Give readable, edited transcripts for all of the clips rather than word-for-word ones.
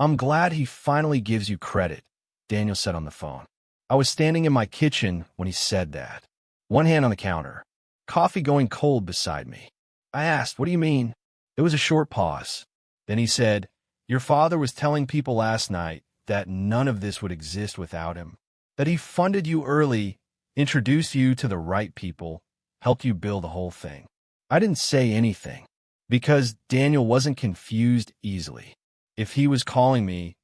I'm glad he finally gives you credit, Daniel said on the phone. I was standing in my kitchen when he said that. One hand on the counter, coffee going cold beside me. I asked, "What do you mean?" It was a short pause. Then he said, "Your father was telling people last night that none of this would exist without him, that he funded you early, introduced you to the right people, helped you build the whole thing." I didn't say anything, because Daniel wasn't confused easily. If he was calling me,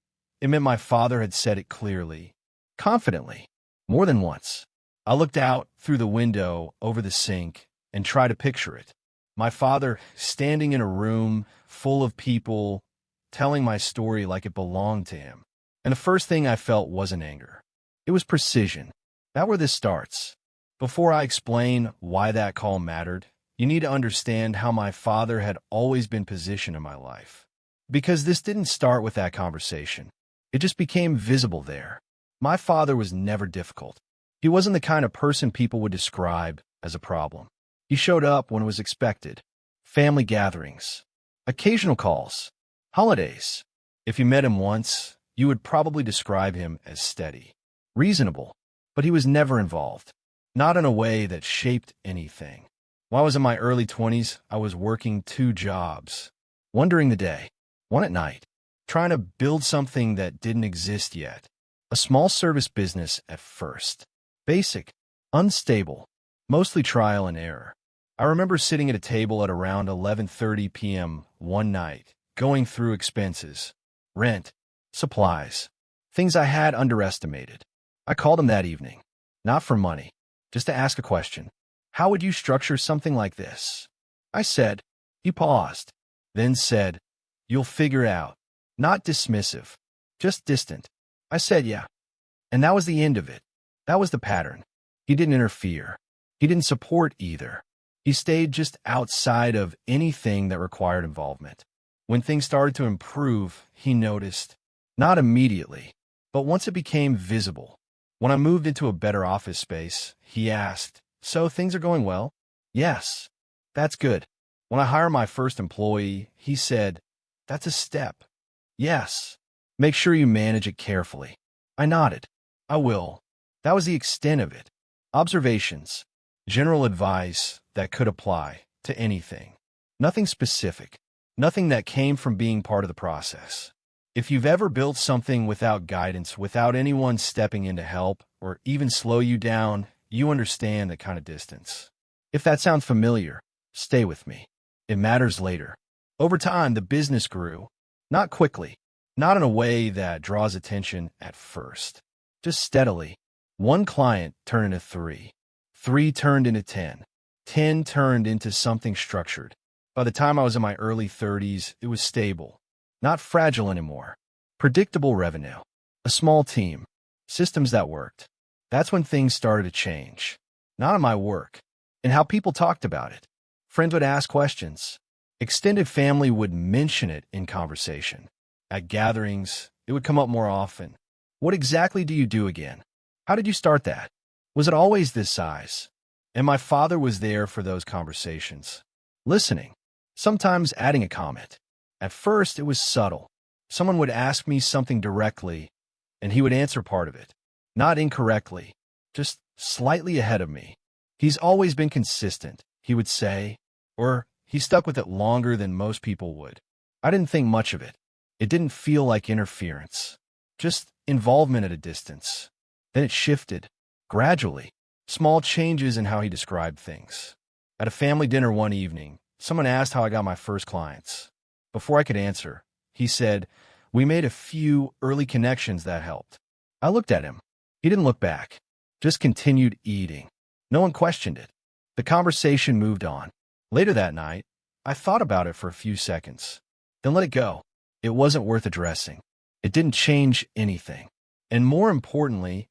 it meant my father had said it clearly, confidently, more than once. I looked out through the window over the sink and tried to picture it. My father standing in a room full of people, telling my story like it belonged to him. And the first thing I felt wasn't anger. It was precision. That's where this starts. Before I explain why that call mattered, you need to understand how my father had always been positioned in my life. Because this didn't start with that conversation. It just became visible there. My father was never difficult. He wasn't the kind of person people would describe as a problem. He showed up when it was expected. Family gatherings, occasional calls, holidays. If you met him once, you would probably describe him as steady, reasonable, but he was never involved, not in a way that shaped anything. While I was in my early 20s, I was working 2 jobs, one during the day, one at night, trying to build something that didn't exist yet. A small service business at first. Basic, unstable, mostly trial and error. I remember sitting at a table at around 11:30 p.m. one night, going through expenses, rent, supplies, things I had underestimated. I called him that evening, not for money, just to ask a question. "How would you structure something like this?" I said. He paused, then said, "You'll figure it out." Not dismissive, just distant. I said, "Yeah." And that was the end of it. That was the pattern. He didn't interfere. He didn't support either. He stayed just outside of anything that required involvement. When things started to improve, he noticed. Not immediately, but once it became visible. When I moved into a better office space, he asked, "So things are going well?" "Yes." "That's good." When I hired my first employee, he said, "That's a step." "Yes." "Make sure you manage it carefully." I nodded. "I will." That was the extent of it. Observations, general advice that could apply to anything. Nothing specific. Nothing that came from being part of the process. If you've ever built something without guidance, without anyone stepping in to help or even slow you down, you understand that kind of distance. If that sounds familiar, stay with me. It matters later. Over time, the business grew. Not quickly. Not in a way that draws attention at first. Just steadily. 1 client turned into 3. 3 turned into 10. 10 turned into something structured. By the time I was in my early 30s, it was stable. Not fragile anymore. Predictable revenue. A small team. Systems that worked. That's when things started to change. Not in my work. In how people talked about it. Friends would ask questions. Extended family would mention it in conversation. At gatherings, it would come up more often. "What exactly do you do again? How did you start that? Was it always this size?" And my father was there for those conversations. Listening. Sometimes adding a comment. At first, it was subtle. Someone would ask me something directly, and he would answer part of it. Not incorrectly, just slightly ahead of me. "He's always been consistent," he would say, or "he stuck with it longer than most people would." I didn't think much of it. It didn't feel like interference, just involvement at a distance. Then it shifted, gradually, small changes in how he described things. At a family dinner one evening, someone asked how I got my first clients. Before I could answer, he said, "We made a few early connections that helped." I looked at him. He didn't look back, just continued eating. No one questioned it. The conversation moved on. Later that night, I thought about it for a few seconds, then let it go. It wasn't worth addressing. It didn't change anything. And more importantly,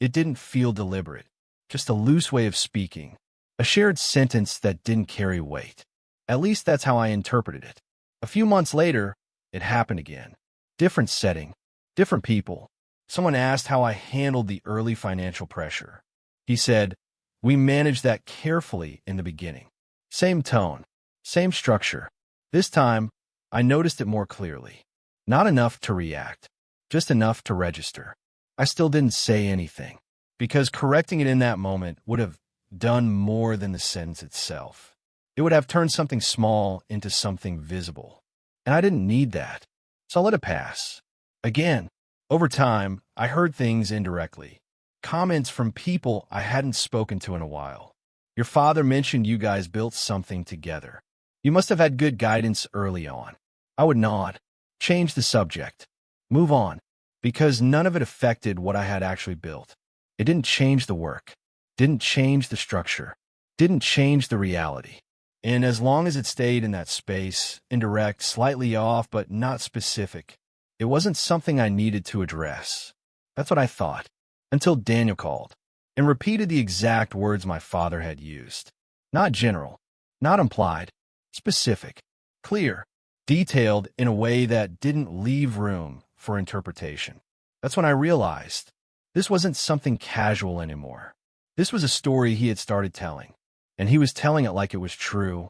it didn't feel deliberate. Just a loose way of speaking. A shared sentence that didn't carry weight. At least that's how I interpreted it. A few months later, it happened again. Different setting, different people. Someone asked how I handled the early financial pressure. He said, "We managed that carefully in the beginning." Same tone, same structure. This time, I noticed it more clearly. Not enough to react, just enough to register. I still didn't say anything, because correcting it in that moment would have done more than the sentence itself. It would have turned something small into something visible. And I didn't need that, so I let it pass. Again, over time, I heard things indirectly. Comments from people I hadn't spoken to in a while. Your father mentioned you guys built something together. You must have had good guidance early on. I would nod, change the subject, move on, because none of it affected what I had actually built. It didn't change the work, didn't change the structure, didn't change the reality. And as long as it stayed in that space, indirect, slightly off, but not specific, it wasn't something I needed to address. That's what I thought, until Daniel called and repeated the exact words my father had used. Not general, not implied, specific, clear, detailed in a way that didn't leave room for interpretation. That's when I realized this wasn't something casual anymore. This was a story he had started telling, and he was telling it like it was true.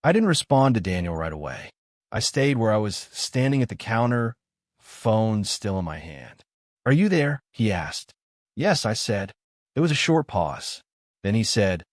I didn't respond to Daniel right away. I stayed where I was, standing at the counter, phone still in my hand. "Are you there?" he asked. "Yes," I said. There was a short pause. Then he said,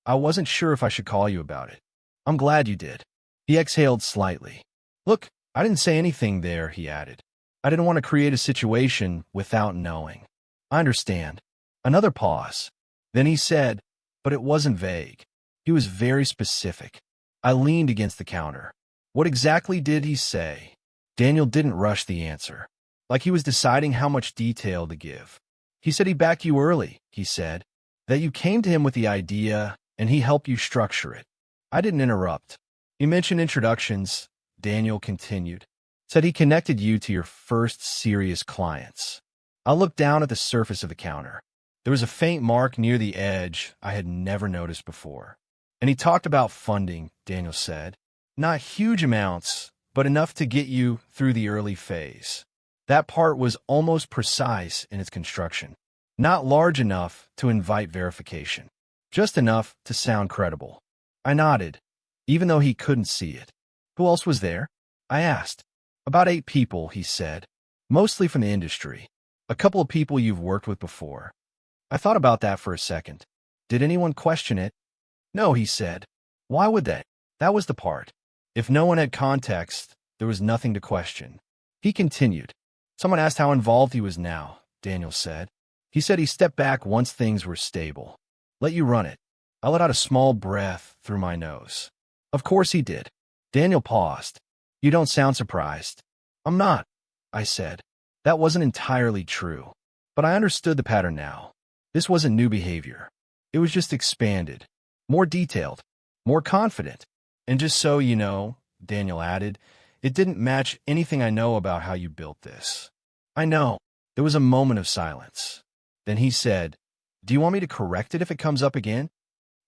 "I wasn't sure if I should call you about it. I'm glad you did." He exhaled slightly. "Look, I didn't say anything there," he added. "I didn't want to create a situation without knowing." "I understand." Another pause. Then he said, but it wasn't vague. He was very specific. I leaned against the counter. "What exactly did he say?" Daniel didn't rush the answer, like he was deciding how much detail to give. "He said he backed you early," he said, "that you came to him with the idea and he helped you structure it." I didn't interrupt. "He mentioned introductions," Daniel continued. "Said he connected you to your first serious clients." I looked down at the surface of the counter. There was a faint mark near the edge I had never noticed before. "And he talked about funding," Daniel said. "Not huge amounts, but enough to get you through the early phase." That part was almost precise in its construction. Not large enough to invite verification, just enough to sound credible. I nodded, even though he couldn't see it. "Who else was there?" I asked. "About 8 people," he said, "mostly from the industry. A couple of people you've worked with before." I thought about that for a second. Did anyone question it? "No," he said. "Why would they?" That was the part. If no one had context, there was nothing to question. He continued. "Someone asked how involved he was now," Daniel said. "He said he stepped back once things were stable. Let you run it." I let out a small breath through my nose. "Of course he did." Daniel paused. "You don't sound surprised." "I'm not," I said. That wasn't entirely true, but I understood the pattern now. This wasn't new behavior. It was just expanded, more detailed, more confident. "And just so you know," Daniel added, "it didn't match anything I know about how you built this." "I know." There was a moment of silence. Then he said, "Do you want me to correct it if it comes up again?"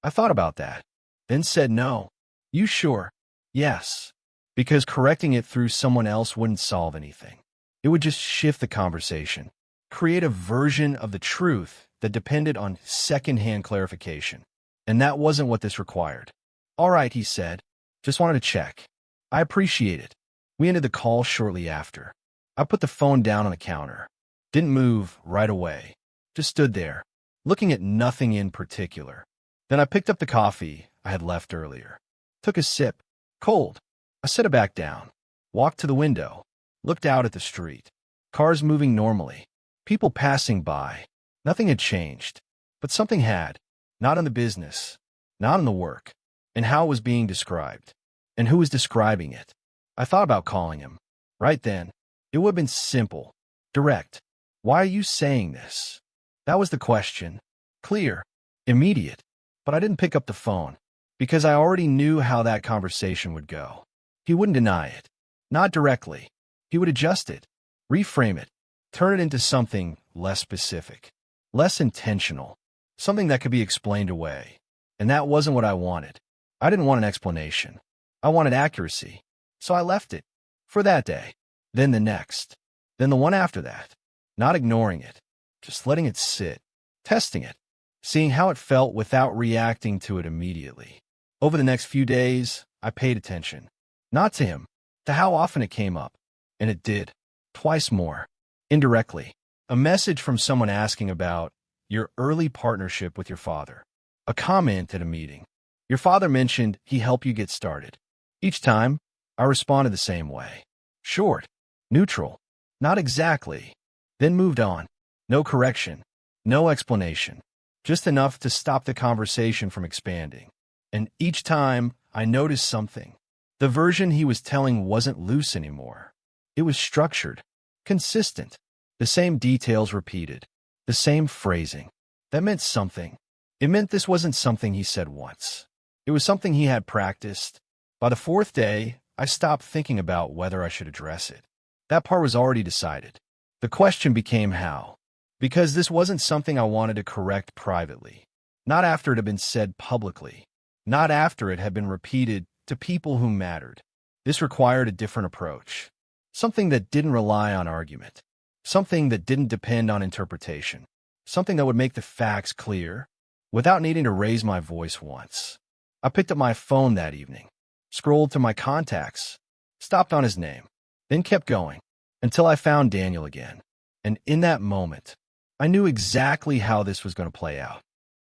I thought about that, then said no. "You sure?" "Yes." Because correcting it through someone else wouldn't solve anything. It would just shift the conversation, create a version of the truth that depended on second-hand clarification. And that wasn't what this required. "All right," he said. "Just wanted to check." "I appreciate it." We ended the call shortly after. I put the phone down on the counter. Didn't move right away. Just stood there, looking at nothing in particular. Then I picked up the coffee I had left earlier. Took a sip. Cold. I set it back down. Walked to the window. Looked out at the street. Cars moving normally. People passing by. Nothing had changed. But something had. Not in the business. Not in the work. And how it was being described. And who was describing it. I thought about calling him. Right then. It would have been simple. Direct. "Why are you saying this?" That was the question. Clear. Immediate. But I didn't pick up the phone, because I already knew how that conversation would go. He wouldn't deny it. Not directly. He would adjust it, reframe it, turn it into something less specific, less intentional, something that could be explained away. And that wasn't what I wanted. I didn't want an explanation. I wanted accuracy. So I left it. For that day. Then the next. Then the one after that. Not ignoring it. Just letting it sit. Testing it. Seeing how it felt without reacting to it immediately. Over the next few days, I paid attention. Not to him, to how often it came up. And it did. Twice more. Indirectly. A message from someone asking about your early partnership with your father. A comment at a meeting. Your father mentioned he helped you get started. Each time, I responded the same way. Short. Neutral. Not exactly. Then moved on. No correction. No explanation. Just enough to stop the conversation from expanding. And each time, I noticed something. The version he was telling wasn't loose anymore. It was structured. Consistent. The same details repeated. The same phrasing. That meant something. It meant this wasn't something he said once. It was something he had practiced. By the fourth day, I stopped thinking about whether I should address it. That part was already decided. The question became how. Because this wasn't something I wanted to correct privately. Not after it had been said publicly. Not after it had been repeated to people who mattered. This required a different approach. Something that didn't rely on argument. Something that didn't depend on interpretation. Something that would make the facts clear without needing to raise my voice once. I picked up my phone that evening, scrolled to my contacts, stopped on his name, then kept going until I found Daniel again. And in that moment, I knew exactly how this was going to play out.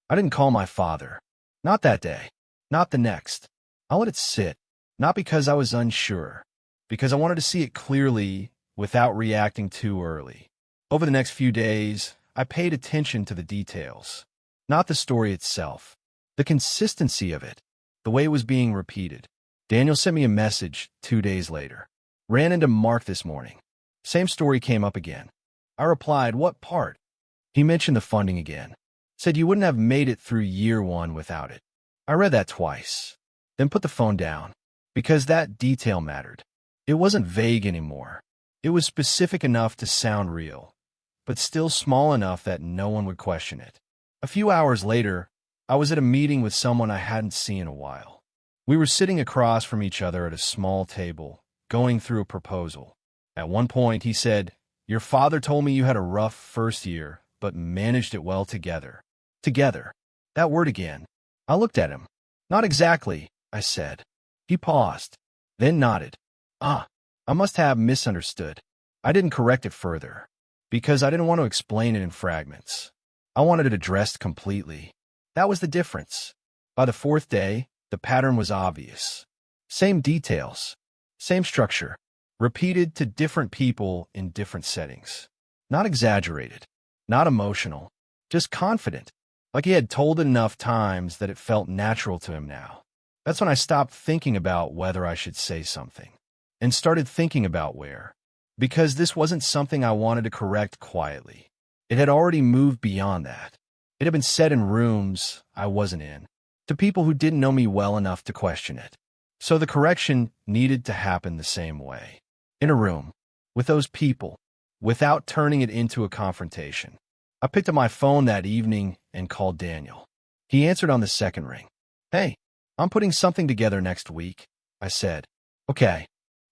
I didn't call my father. Not that day. Not the next. I let it sit, not because I was unsure, because I wanted to see it clearly without reacting too early. Over the next few days, I paid attention to the details, not the story itself, the consistency of it, the way it was being repeated. Daniel sent me a message 2 days later. Ran into Mark this morning. Same story came up again. I replied, what part? He mentioned the funding again. Said you wouldn't have made it through year one without it. I read that twice, then put the phone down, because that detail mattered. It wasn't vague anymore. It was specific enough to sound real, but still small enough that no one would question it. A few hours later, I was at a meeting with someone I hadn't seen in a while. We were sitting across from each other at a small table, going through a proposal. At one point, he said, your father told me you had a rough first year, but managed it well together. Together. That word again. I looked at him. Not exactly, I said. He paused, then nodded. I must have misunderstood. I didn't correct it further, because I didn't want to explain it in fragments. I wanted it addressed completely. That was the difference. By the fourth day, the pattern was obvious. Same details, same structure, repeated to different people in different settings. Not exaggerated, not emotional, just confident, like he had told it enough times that it felt natural to him now. That's when I stopped thinking about whether I should say something, and started thinking about where. Because this wasn't something I wanted to correct quietly. It had already moved beyond that. It had been said in rooms I wasn't in, to people who didn't know me well enough to question it. So the correction needed to happen the same way. In a room, with those people, without turning it into a confrontation. I picked up my phone that evening and called Daniel. He answered on the second ring. Hey, I'm putting something together next week, I said. Okay.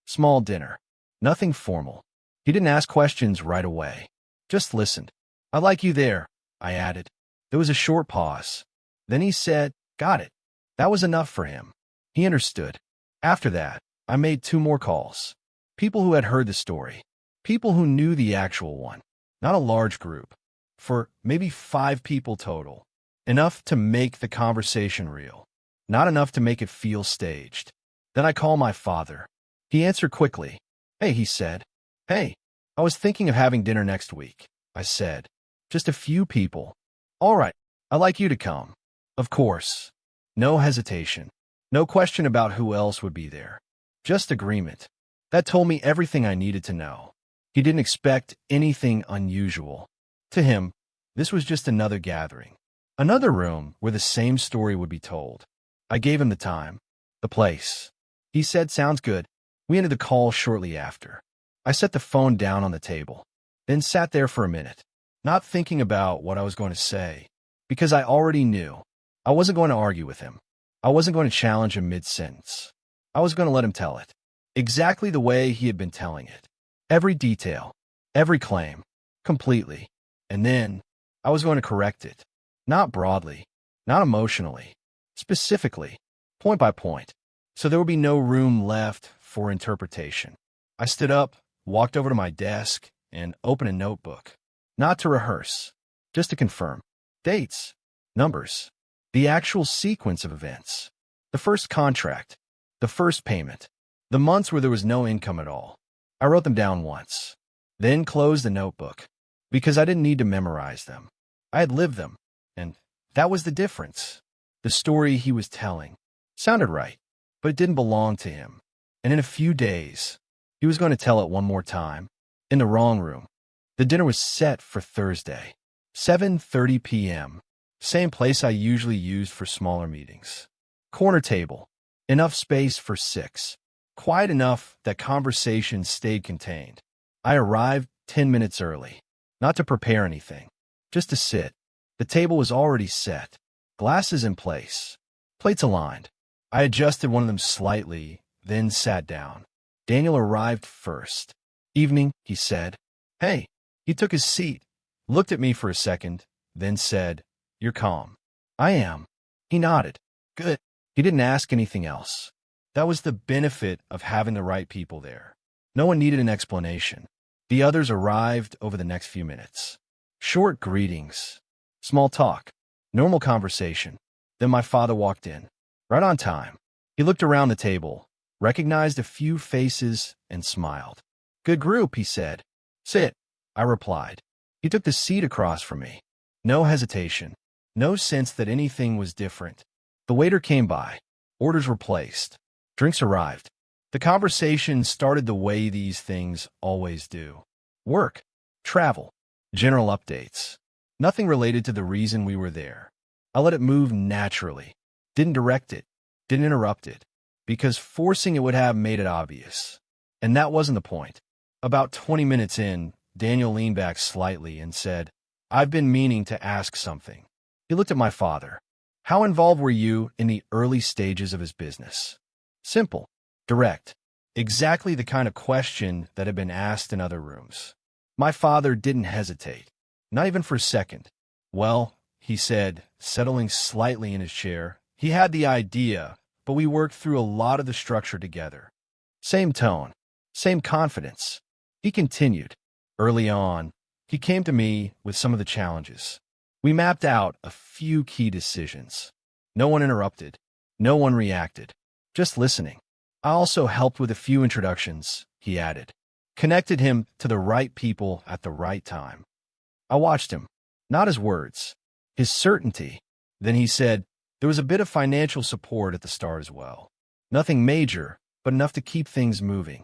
Small dinner. Nothing formal. He didn't ask questions right away. Just listened. I'd like you there, I added. There was a short pause. Then he said, got it. That was enough for him. He understood. After that, I made 2 more calls. People who had heard the story. People who knew the actual one. Not a large group. For maybe 5 people total. Enough to make the conversation real. Not enough to make it feel staged. Then I called my father. He answered quickly. Hey, he said. Hey, I was thinking of having dinner next week, I said. Just a few people. All right, I'd like you to come. Of course. No hesitation. No question about who else would be there. Just agreement. That told me everything I needed to know. He didn't expect anything unusual. To him, this was just another gathering. Another room where the same story would be told. I gave him the time, the place. He said, sounds good. We ended the call shortly after. I set the phone down on the table, then sat there for a minute, not thinking about what I was going to say, because I already knew. I wasn't going to argue with him. I wasn't going to challenge him mid-sentence. I was going to let him tell it, exactly the way he had been telling it. Every detail, every claim, completely. And then, I was going to correct it. Not broadly, not emotionally, specifically, point by point. So there would be no room left for interpretation. I stood up, walked over to my desk, and opened a notebook. Not to rehearse, just to confirm. Dates, numbers, the actual sequence of events. The first contract, the first payment, the months where there was no income at all. I wrote them down once, then closed the notebook, because I didn't need to memorize them. I had lived them, and that was the difference. The story he was telling sounded right, but it didn't belong to him. And in a few days, he was going to tell it one more time, in the wrong room. The dinner was set for Thursday, 7:30 p.m., same place I usually used for smaller meetings. Corner table, enough space for 6, quiet enough that conversation stayed contained. I arrived 10 minutes early, not to prepare anything, just to sit. The table was already set, glasses in place, plates aligned. I adjusted one of them slightly, then sat down. Daniel arrived first. Evening, he said. Hey. He took his seat, looked at me for a second, then said, You're calm. I am. He nodded. Good. He didn't ask anything else. That was the benefit of having the right people there. No one needed an explanation. The others arrived over the next few minutes. Short greetings, small talk, normal conversation. Then my father walked in, right on time. He looked around the table, recognized a few faces, and smiled. Good group, he said. Sit, I replied. He took the seat across from me. No hesitation, no sense that anything was different. The waiter came by. Orders were placed. Drinks arrived. The conversation started the way these things always do. Work, travel, general updates. Nothing related to the reason we were there. I let it move naturally. Didn't direct it. Didn't interrupt it. Because forcing it would have made it obvious. And that wasn't the point. About 20 minutes in, Daniel leaned back slightly and said, I've been meaning to ask something. He looked at my father. How involved were you in the early stages of his business? Simple, direct, exactly the kind of question that had been asked in other rooms. My father didn't hesitate, not even for a second. Well, he said, settling slightly in his chair, he had the idea, but we worked through a lot of the structure together. Same tone, same confidence. He continued. Early on, he came to me with some of the challenges. We mapped out a few key decisions. No one interrupted. No one reacted. Just listening. I also helped with a few introductions, he added. Connected him to the right people at the right time. I watched him, not his words, his certainty. Then he said, there was a bit of financial support at the start as well. Nothing major, but enough to keep things moving.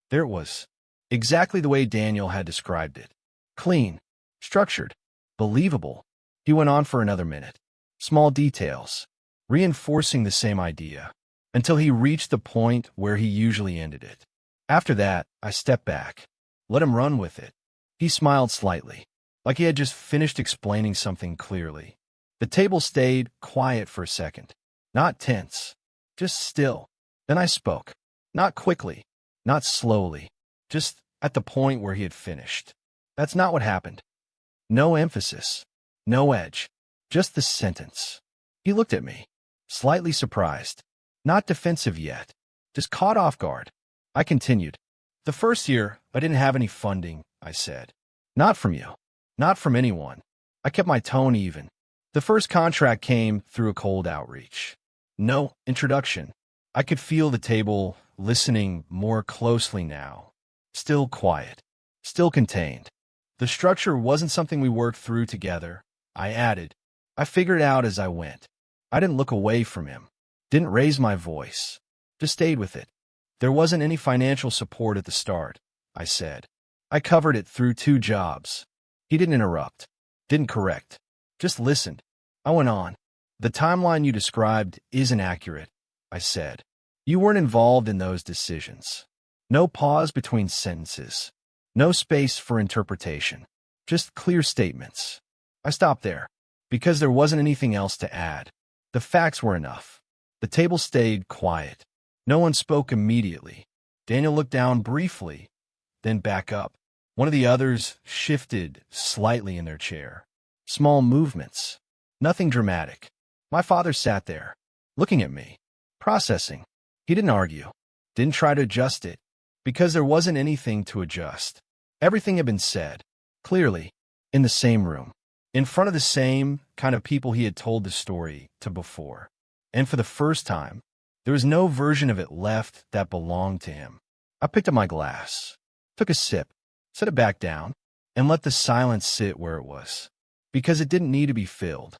There it was. Exactly the way Daniel had described it. Clean, structured, believable. He went on for another minute. Small details, reinforcing the same idea, until he reached the point where he usually ended it. After that, I stepped back, let him run with it. He smiled slightly, like he had just finished explaining something clearly. The table stayed quiet for a second, not tense, just still. Then I spoke, not quickly, not slowly, just at the point where he had finished. That's not what happened. No emphasis, no edge, just the sentence. He looked at me, slightly surprised, not defensive yet, just caught off guard. I continued. The first year, I didn't have any funding, I said. Not from you, not from anyone. I kept my tone even. The first contract came through a cold outreach. No introduction. I could feel the table listening more closely now. Still quiet, still contained. The structure wasn't something we worked through together, I added. I figured it out as I went. I didn't look away from him, didn't raise my voice, just stayed with it. There wasn't any financial support at the start, I said. I covered it through 2 jobs. He didn't interrupt, didn't correct, just listened. I went on. The timeline you described isn't accurate, I said. You weren't involved in those decisions. No pause between sentences. No space for interpretation. Just clear statements. I stopped there, because there wasn't anything else to add. The facts were enough. The table stayed quiet. No one spoke immediately. Daniel looked down briefly, then back up. One of the others shifted slightly in their chair. Small movements. Nothing dramatic. My father sat there, looking at me, processing. He didn't argue, didn't try to adjust it. Because there wasn't anything to adjust. Everything had been said, clearly, in the same room, in front of the same kind of people he had told the story to before. And for the first time, there was no version of it left that belonged to him. I picked up my glass, took a sip, set it back down, and let the silence sit where it was. Because it didn't need to be filled.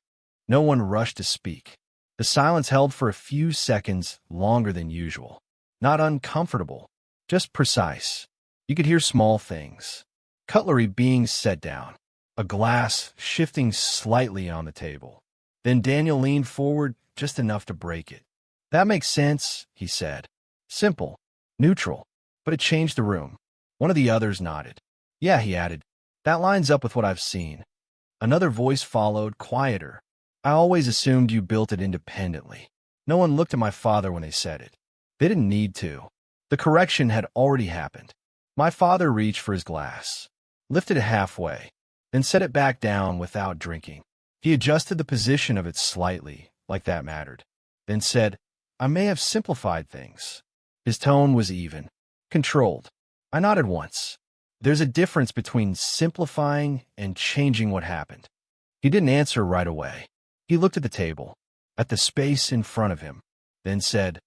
No one rushed to speak. The silence held for a few seconds longer than usual. Not uncomfortable, just precise. You could hear small things. Cutlery being set down. A glass shifting slightly on the table. Then Daniel leaned forward just enough to break it. That makes sense, he said. Simple, neutral, but it changed the room. One of the others nodded. Yeah, he added. That lines up with what I've seen. Another voice followed, quieter. I always assumed you built it independently. No one looked at my father when they said it. They didn't need to. The correction had already happened. My father reached for his glass, lifted it halfway, then set it back down without drinking. He adjusted the position of it slightly, like that mattered, then said, I may have simplified things. His tone was even, controlled. I nodded once. There's a difference between simplifying and changing what happened. He didn't answer right away. He looked at the table, at the space in front of him, then said,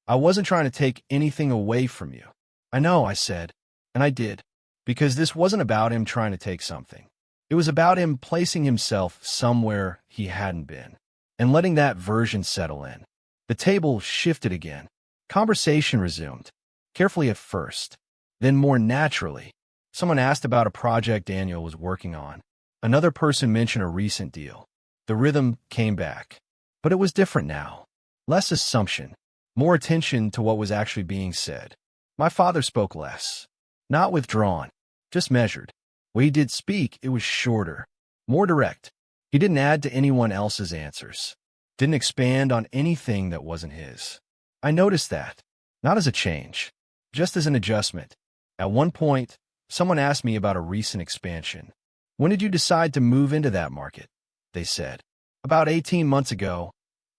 I wasn't trying to take anything away from you. I know, I said, and I did, because this wasn't about him trying to take something. It was about him placing himself somewhere he hadn't been, and letting that version settle in. The table shifted again. Conversation resumed, carefully at first, then more naturally. Someone asked about a project Daniel was working on. Another person mentioned a recent deal. The rhythm came back, but it was different now. Less assumption, more attention to what was actually being said. My father spoke less, not withdrawn, just measured. When he did speak, it was shorter, more direct. He didn't add to anyone else's answers, didn't expand on anything that wasn't his. I noticed that, not as a change, just as an adjustment. At one point, someone asked me about a recent expansion. When did you decide to move into that market? They said. About 18 months ago,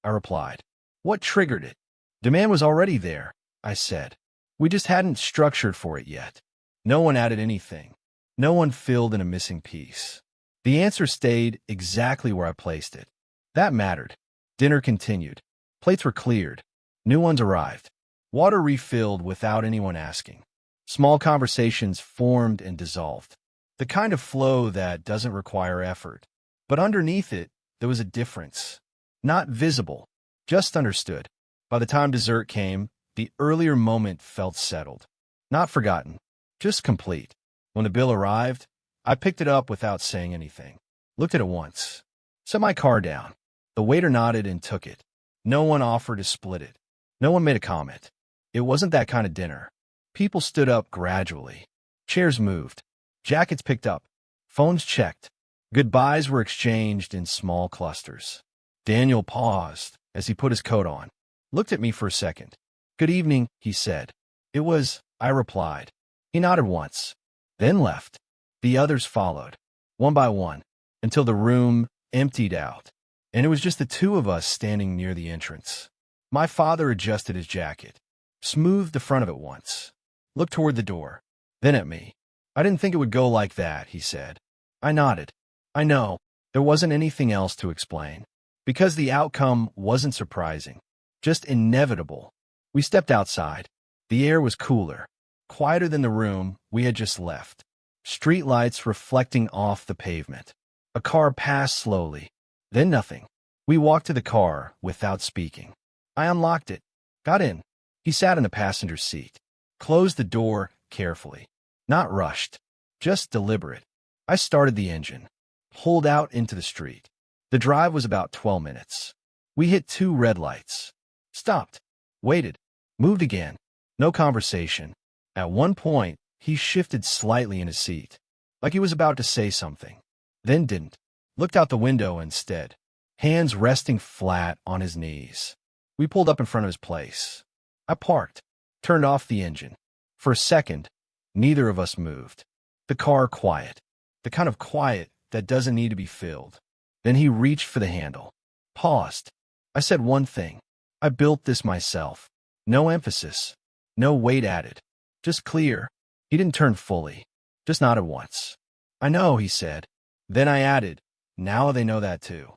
I replied. What triggered it? Demand was already there, I said. We just hadn't structured for it yet. No one added anything. No one filled in a missing piece. The answer stayed exactly where I placed it. That mattered. Dinner continued. Plates were cleared. New ones arrived. Water refilled without anyone asking. Small conversations formed and dissolved. The kind of flow that doesn't require effort. But underneath it, there was a difference. Not visible, just understood. By the time dessert came, the earlier moment felt settled. Not forgotten, just complete. When the bill arrived, I picked it up without saying anything. Looked at it once. Set my car down. The waiter nodded and took it. No one offered to split it. No one made a comment. It wasn't that kind of dinner. People stood up gradually. Chairs moved. Jackets picked up. Phones checked. Goodbyes were exchanged in small clusters. Daniel paused as he put his coat on. Looked at me for a second. Good evening, he said. It was, I replied. He nodded once, then left. The others followed, one by one, until the room emptied out, and it was just the two of us standing near the entrance. My father adjusted his jacket, smoothed the front of it once, looked toward the door, then at me. I didn't think it would go like that, he said. I nodded. I know, there wasn't anything else to explain, because the outcome wasn't surprising, just inevitable. We stepped outside. The air was cooler, quieter than the room we had just left. Street lights reflecting off the pavement. A car passed slowly, then nothing. We walked to the car without speaking. I unlocked it, got in. He sat in the passenger seat, closed the door carefully. Not rushed, just deliberate. I started the engine, pulled out into the street. The drive was about 12 minutes. We hit 2 red lights. Stopped, waited, moved again. No conversation. At one point, he shifted slightly in his seat, like he was about to say something, then didn't. Looked out the window instead, hands resting flat on his knees. We pulled up in front of his place. I parked, turned off the engine. For a second, neither of us moved. The car quiet, the kind of quiet that doesn't need to be filled. Then he reached for the handle, paused. I said one thing. I built this myself. No emphasis, no weight added, Just clear. He didn't turn fully. Just nodded once. I know, he said. Then I added, now they know that too.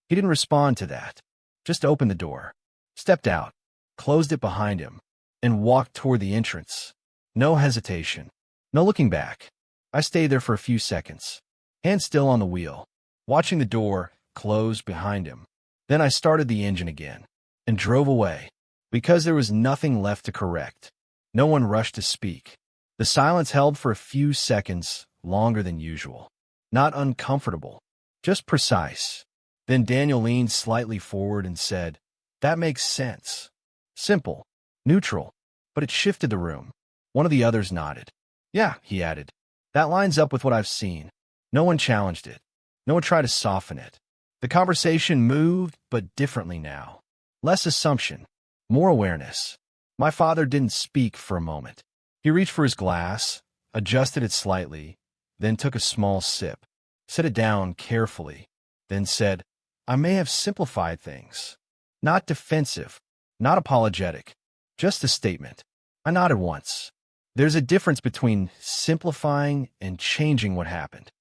He didn't respond to that. Just opened the door, stepped out, closed it behind him, and walked toward the entrance. No hesitation. No looking back. I stayed there for a few seconds, hand still on the wheel, watching the door close behind him. Then I started the engine again and drove away because there was nothing left to correct. No one rushed to speak. The silence held for a few seconds, longer than usual. Not uncomfortable, just precise. Then Daniel leaned slightly forward and said, "That makes sense." Simple, neutral, but it shifted the room. One of the others nodded. "Yeah," he added. "That lines up with what I've seen." No one challenged it. No one tried to soften it. The conversation moved, but differently now. Less assumption, more awareness. My father didn't speak for a moment. He reached for his glass, adjusted it slightly, then took a small sip, set it down carefully, then said, "I may have simplified things." Not defensive, not apologetic, just a statement. I nodded once. There's a difference between simplifying and changing what happened.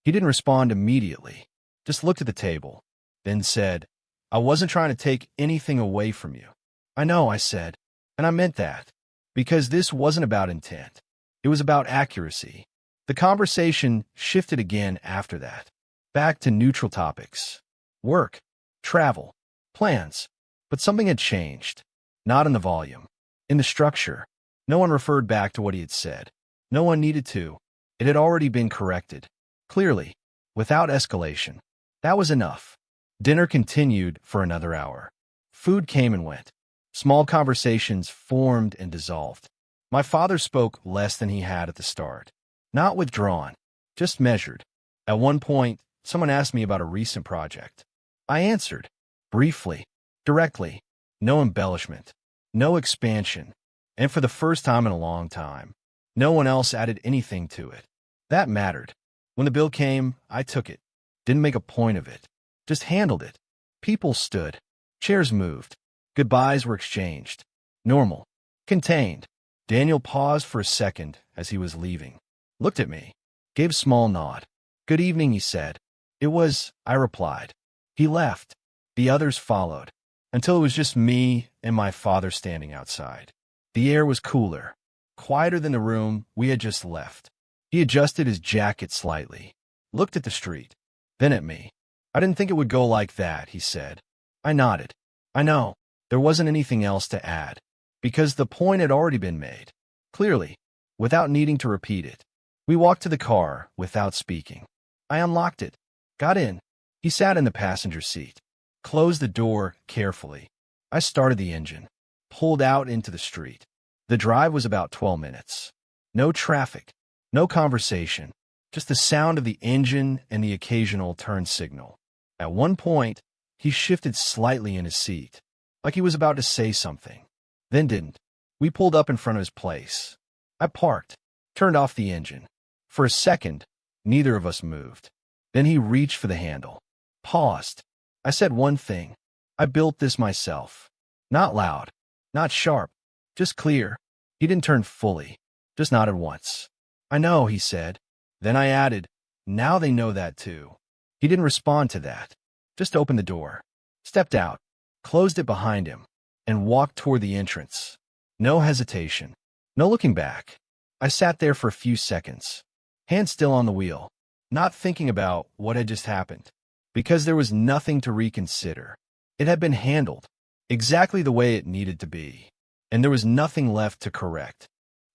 He didn't respond immediately, just looked at the table, then said, "I wasn't trying to take anything away from you." "I know," I said, and I meant that, because this wasn't about intent. It was about accuracy. The conversation shifted again after that, back to neutral topics. Work, travel, plans. But something had changed. Not in the volume. In the structure. No one referred back to what he had said. No one needed to. It had already been corrected. Clearly. Without escalation. That was enough. Dinner continued for another hour. Food came and went. Small conversations formed and dissolved. My father spoke less than he had at the start. Not withdrawn. Just measured. At one point, someone asked me about a recent project. I answered. Briefly. Directly. No embellishment. No expansion. And for the first time in a long time, no one else added anything to it. That mattered. When the bill came, I took it. Didn't make a point of it. Just handled it. People stood. Chairs moved. Goodbyes were exchanged. Normal. Contained. Daniel paused for a second as he was leaving. Looked at me. Gave a small nod. "Good evening," he said. "It was," I replied. He left. The others followed, until it was just me and my father standing outside. The air was cooler, quieter than the room we had just left. He adjusted his jacket slightly, looked at the street, then at me. "I didn't think it would go like that," he said. I nodded. I know. There wasn't anything else to add, because the point had already been made, clearly, without needing to repeat it. We walked to the car without speaking. I unlocked it, got in. He sat in the passenger seat, closed the door carefully. I started the engine, pulled out into the street. The drive was about 12 minutes. No traffic, no conversation, just the sound of the engine and the occasional turn signal. At one point, he shifted slightly in his seat, like he was about to say something, then didn't. We pulled up in front of his place. I parked, turned off the engine. For a second, neither of us moved. Then he reached for the handle, paused. I said one thing. "I built this myself." Not loud, not sharp, just clear. He didn't turn fully, just nodded once. "I know," he said. Then I added, "Now they know that too." He didn't respond to that, just opened the door, stepped out, closed it behind him, and walked toward the entrance. No hesitation, no looking back. I sat there for a few seconds, hand still on the wheel, not thinking about what had just happened, because there was nothing to reconsider. It had been handled exactly the way it needed to be, and there was nothing left to correct.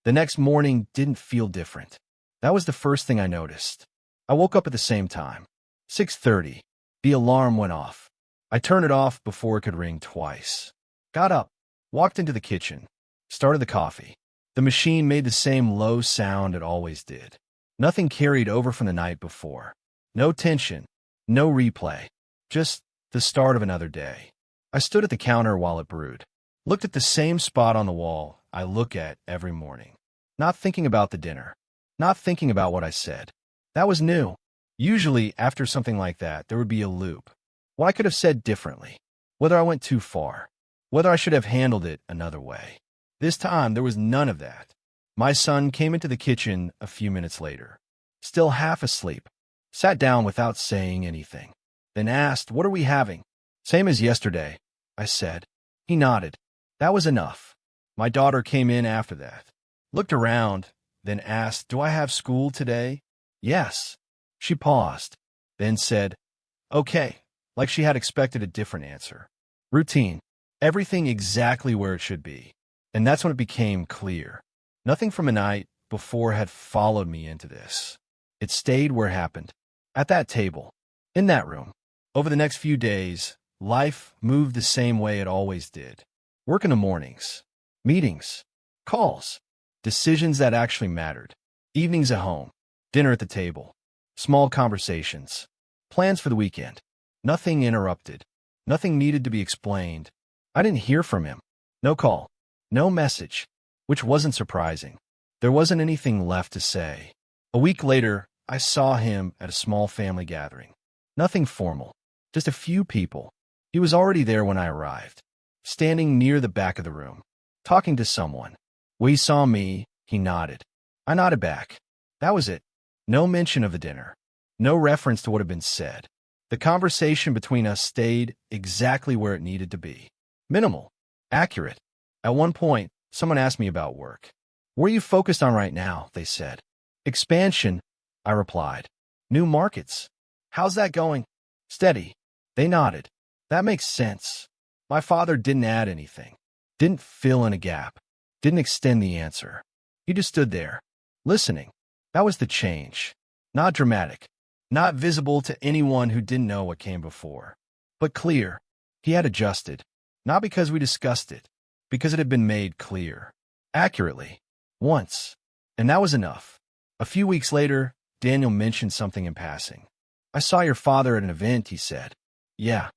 The next morning didn't feel different. That was the first thing I noticed. I woke up at the same time, 6:30. The alarm went off. I turned it off before it could ring twice. Got up, walked into the kitchen, started the coffee. The machine made the same low sound it always did. Nothing carried over from the night before. No tension, no replay, just the start of another day. I stood at the counter while it brewed, looked at the same spot on the wall I look at every morning. Not thinking about the dinner, not thinking about what I said. That was new. Usually, after something like that, there would be a loop. What I could have said differently, whether I went too far, whether I should have handled it another way. This time, there was none of that. My son came into the kitchen a few minutes later, still half asleep, sat down without saying anything, then asked, "What are we having?" "Same as yesterday," I said. He nodded. That was enough. My daughter came in after that, looked around, then asked, "Do I have school today?" "Yes." She paused, then said, "Okay," like she had expected a different answer. Routine. Everything exactly where it should be. And that's when it became clear. Nothing from a night before had followed me into this. It stayed where it happened. At that table. In that room. Over the next few days, life moved the same way it always did. Work in the mornings. Meetings. Calls. Decisions that actually mattered. Evenings at home. Dinner at the table. Small conversations. Plans for the weekend. Nothing interrupted. Nothing needed to be explained. I didn't hear from him. No call. No message. Which wasn't surprising. There wasn't anything left to say. A week later, I saw him at a small family gathering. Nothing formal. Just a few people. He was already there when I arrived. Standing near the back of the room. Talking to someone. When he saw me, he nodded. I nodded back. That was it. No mention of the dinner. No reference to what had been said. The conversation between us stayed exactly where it needed to be. Minimal. Accurate. At one point, someone asked me about work. "Where are you focused on right now?" they said. "Expansion," I replied. "New markets." "How's that going?" "Steady." They nodded. That makes sense. My father didn't add anything. Didn't fill in a gap. Didn't extend the answer. He just stood there, listening. That was the change. Not dramatic. Not visible to anyone who didn't know what came before. But clear. He had adjusted. Not because we discussed it. Because it had been made clear. Accurately. Once. And that was enough. A few weeks later, Daniel mentioned something in passing. "I saw your father at an event," he said. "Yeah."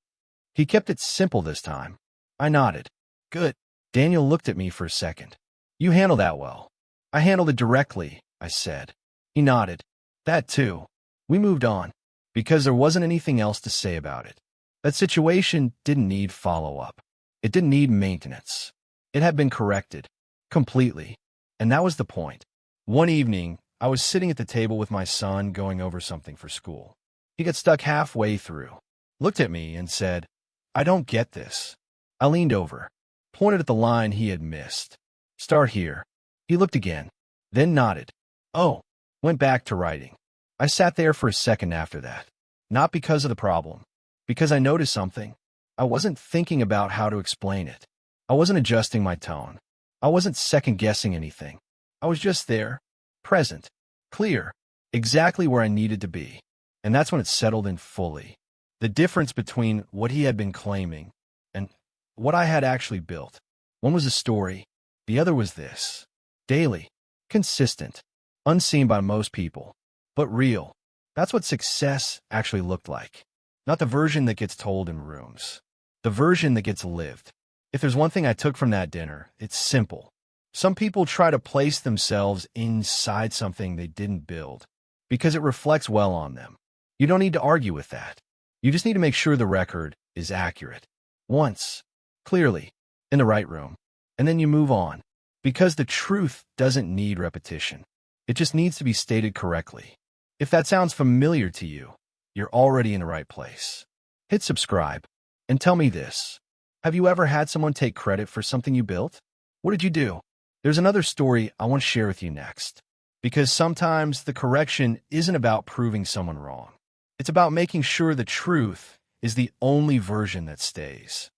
He kept it simple this time. I nodded. "Good." Daniel looked at me for a second. "You handled that well." "I handled it directly," I said. He nodded. "That too." We moved on. Because there wasn't anything else to say about it. That situation didn't need follow-up. It didn't need maintenance. It had been corrected. Completely. And that was the point. One evening, I was sitting at the table with my son going over something for school. He got stuck halfway through, looked at me and said, "I don't get this." I leaned over, pointed at the line he had missed. "Start here." He looked again, then nodded. "Oh," went back to writing. I sat there for a second after that. Not because of the problem. Because I noticed something. I wasn't thinking about how to explain it. I wasn't adjusting my tone. I wasn't second-guessing anything. I was just there, present, clear, exactly where I needed to be. And that's when it settled in fully. The difference between what he had been claiming and what I had actually built. One was a story. The other was this. Daily, consistent, unseen by most people, but real. That's what success actually looked like. Not the version that gets told in rooms. The version that gets lived. If there's one thing I took from that dinner, it's simple. Some people try to place themselves inside something they didn't build because it reflects well on them. You don't need to argue with that. You just need to make sure the record is accurate. Once, clearly, in the right room, and then you move on. Because the truth doesn't need repetition. It just needs to be stated correctly. If that sounds familiar to you, you're already in the right place. Hit subscribe and tell me this. Have you ever had someone take credit for something you built? What did you do? There's another story I want to share with you next. Because sometimes the correction isn't about proving someone wrong. It's about making sure the truth is the only version that stays.